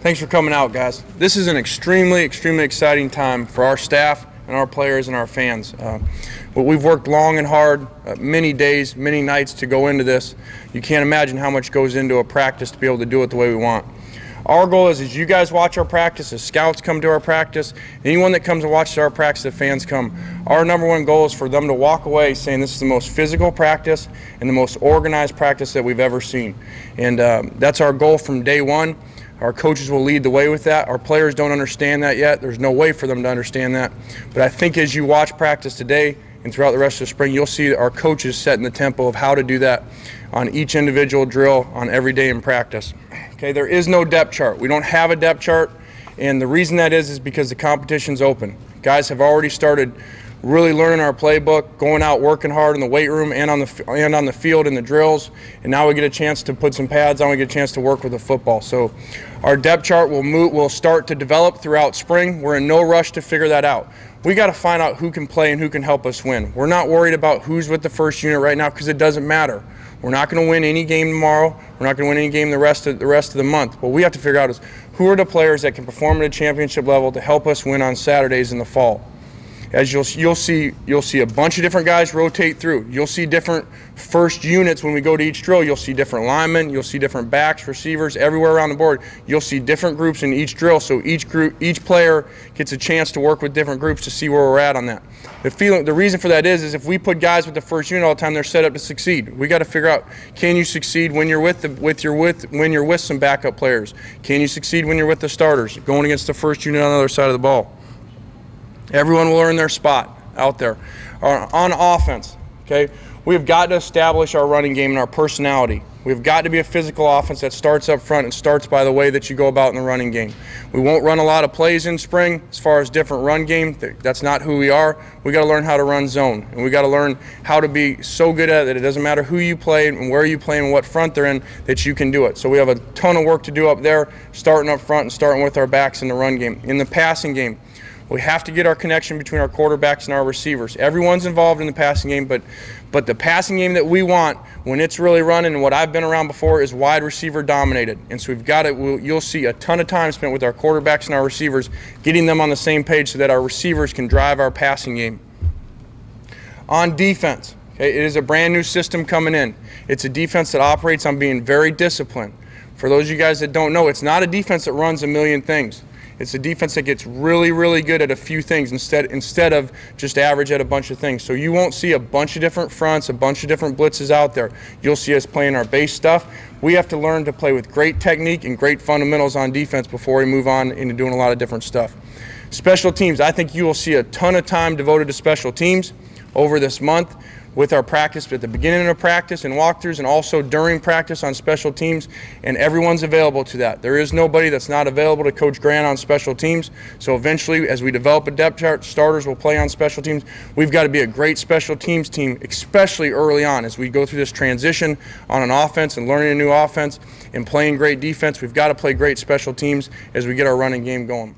Thanks for coming out, guys. This is an extremely exciting time for our staff and our players and our fans. But we've worked long and hard, many days, many nights to go into this. You can't imagine how much goes into a practice to be able to do it the way we want. Our goal is, as you guys watch our practice, as scouts come to our practice, anyone that comes and watches our practice, the fans come, our number one goal is for them to walk away saying this is the most physical practice and the most organized practice that we've ever seen. And that's our goal from day one. Our coaches will lead the way with that. Our players don't understand that yet. There's no way for them to understand that. But I think as you watch practice today and throughout the rest of the spring, you'll see our coaches setting the tempo of how to do that on each individual drill, on every day in practice. Okay, there is no depth chart. We don't have a depth chart, and the reason that is because the competition's open. Guys have already started really learning our playbook, going out working hard in the weight room and on the field in the drills, and now we get a chance to put some pads on, we get a chance to work with the football. So our depth chart will start to develop throughout spring. We're in no rush to figure that out. We got to find out who can play and who can help us win. We're not worried about who's with the first unit right now because it doesn't matter. We're not going to win any game tomorrow. We're not going to win any game the rest of the month. What we have to figure out is who are the players that can perform at a championship level to help us win on Saturdays in the fall. As you'll see a bunch of different guys rotate through. You'll see different first units when we go to each drill. You'll see different linemen. You'll see different backs, receivers, everywhere around the board. You'll see different groups in each drill. So each player gets a chance to work with different groups to see where we're at on that. The reason for that is if we put guys with the first unit all the time, they're set up to succeed. We got to figure out, can you succeed when you're with some backup players? Can you succeed when you're with the starters, going against the first unit on the other side of the ball? Everyone will earn their spot out there. On offense, okay, we've got to establish our running game and our personality. We've got to be a physical offense that starts up front and starts by the way that you go about in the running game. We won't run a lot of plays in spring as far as different run game. That's not who we are. We got to learn how to run zone, and we got to learn how to be so good at it that it doesn't matter who you play and where you play and what front they're in, that you can do it. So we have a ton of work to do up there, starting up front and starting with our backs in the run game. In the passing game, we have to get our connection between our quarterbacks and our receivers. Everyone's involved in the passing game, but the passing game that we want when it's really running, and what I've been around before, is wide receiver dominated. And so we've got it. You'll see a ton of time spent with our quarterbacks and our receivers, getting them on the same page so that our receivers can drive our passing game. On defense, okay, it is a brand new system coming in. It's a defense that operates on being very disciplined. For those of you guys that don't know, it's not a defense that runs a million things. It's a defense that gets really good at a few things instead of just average at a bunch of things. So you won't see a bunch of different fronts, a bunch of different blitzes out there. You'll see us playing our base stuff. We have to learn to play with great technique and great fundamentals on defense before we move on into doing a lot of different stuff. Special teams, I think you will see a ton of time devoted to special teams over this month with our practice at the beginning of practice and walkthroughs, and also during practice on special teams, and everyone's available to that. There is nobody that's not available to Coach Grant on special teams. So eventually, as we develop a depth chart, starters will play on special teams. We've got to be a great special teams team, especially early on as we go through this transition on an offense and learning a new offense and playing great defense. We've got to play great special teams as we get our running game going.